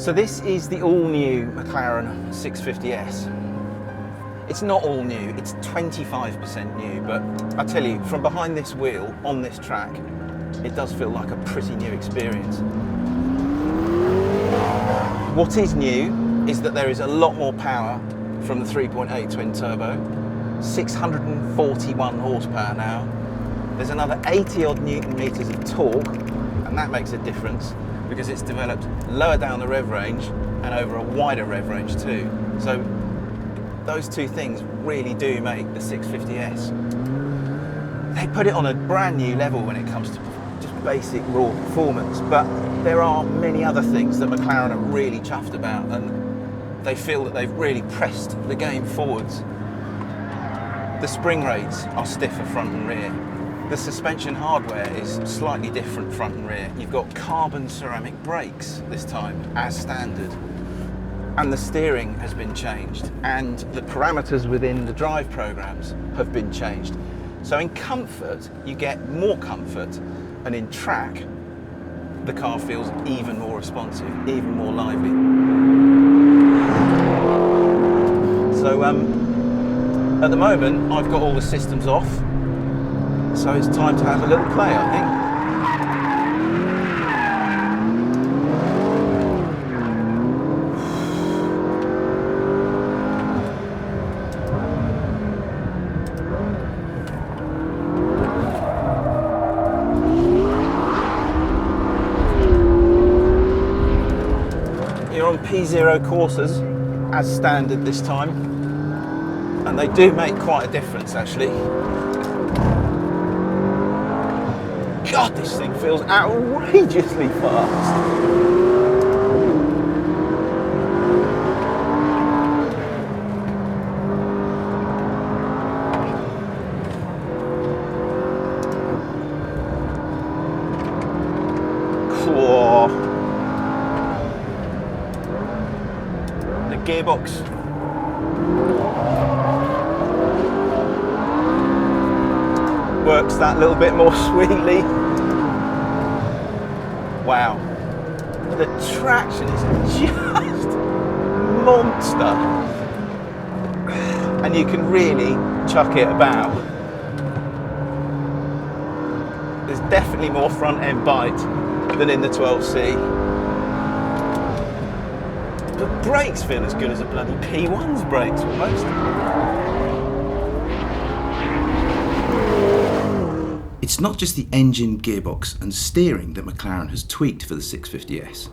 So this is the all-new McLaren 650S. It's not all new, it's 25% new, but I tell you, from behind this wheel, on this track, it does feel like a pretty new experience. What is new is that there is a lot more power from the 3.8 twin turbo, 641 horsepower now. There's another 80 odd Newton meters of torque, and that makes a difference because it's developed lower down the rev range and over a wider rev range too. So those two things really do make the 650S. They put it on a brand new level when it comes to just basic raw performance, but there are many other things that McLaren are really chuffed about, and they feel that they've really pressed the game forwards. The spring rates are stiffer front and rear. The suspension hardware is slightly different front and rear. You've got carbon ceramic brakes this time, as standard. And the steering has been changed, and the parameters within the drive programs have been changed. So in comfort, you get more comfort, and in track, the car feels even more responsive, even more lively. So at the moment, I've got all the systems off, so it's time to have a little play, I think. You're on P0 courses, as standard this time, and they do make quite a difference actually. God, this thing feels outrageously fast. Cool. The gearbox. Works that little bit more sweetly. Wow, the traction is just monster, and you can really chuck it about. There's definitely more front end bite than in the 12C. The brakes feel as good as a bloody P1's brakes almost. It's not just the engine, gearbox and steering that McLaren has tweaked for the 650S.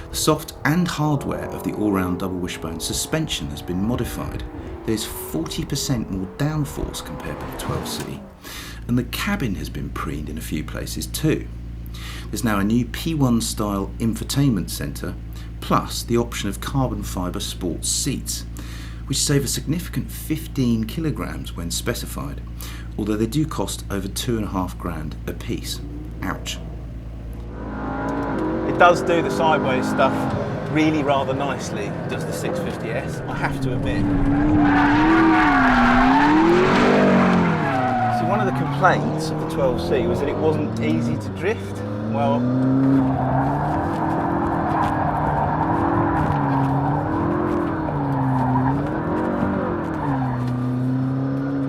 The soft and hardware of the all-round double wishbone suspension has been modified. There's 40% more downforce compared with the 12C, and the cabin has been preened in a few places too. There's now a new P1 style infotainment centre, plus the option of carbon fibre sports seats, which save a significant 15 kilograms when specified, although they do cost over $2,500 a piece. Ouch. It does do the sideways stuff really rather nicely, does the 650S, I have to admit. See, one of the complaints of the 12C was that it wasn't easy to drift. Well,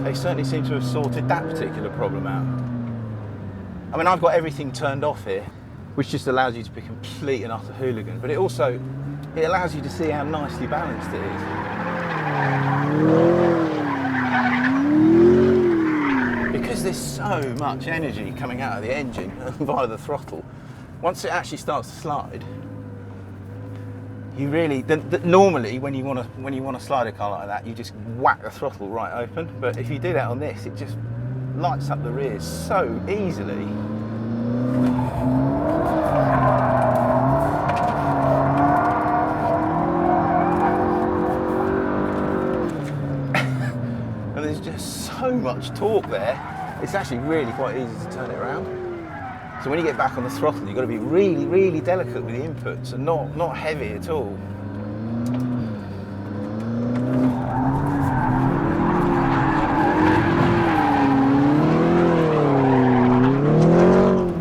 they certainly seem to have sorted that particular problem out. I mean, I've got everything turned off here, which just allows you to be complete and utter hooligan, but it allows you to see how nicely balanced it is. Because there's so much energy coming out of the engine via the throttle, once it actually starts to slide, you really, normally when you want to slide a car like that, you just whack the throttle right open. But if you do that on this, it just lights up the rears so easily. And there's just so much torque there. It's actually really quite easy to turn it around. So when you get back on the throttle, you've got to be really, really delicate with the inputs and not heavy at all.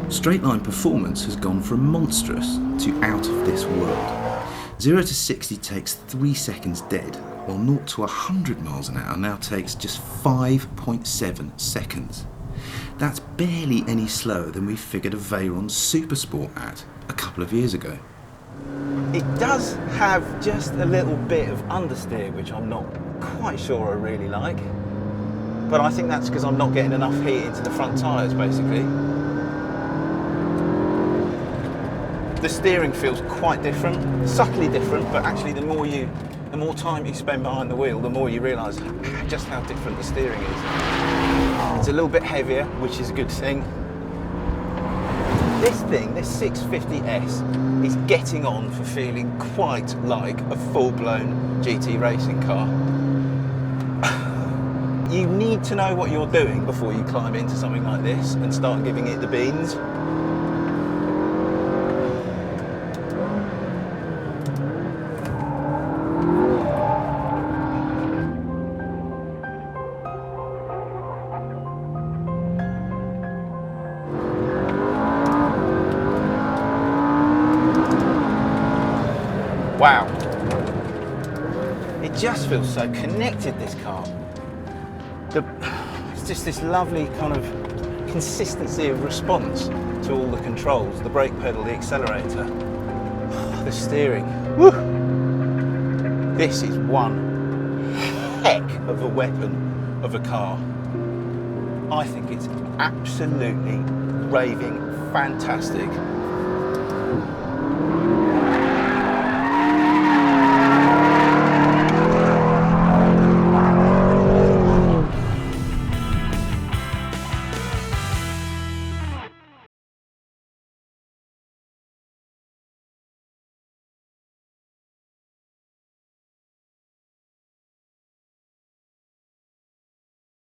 Straight line performance has gone from monstrous to out of this world. 0 to 60 takes 3 seconds dead, while 0 to 100 miles an hour now takes just 5.7 seconds. That's barely any slower than we figured a Veyron Supersport at a couple of years ago. It does have just a little bit of understeer, which I'm not quite sure I really like. But I think that's because I'm not getting enough heat into the front tyres, basically. The steering feels quite different, subtly different, but actually the more time you spend behind the wheel, the more you realise just how different the steering is. It's a little bit heavier, which is a good thing. This 650S, is getting on for feeling quite like a full-blown GT racing car. You need to know what you're doing before you climb into something like this and start giving it the beans. Wow, it just feels so connected, this car. It's just this lovely kind of consistency of response to all the controls, the brake pedal, the accelerator, the steering. Woo! This is one heck of a weapon of a car. I think it's absolutely raving fantastic.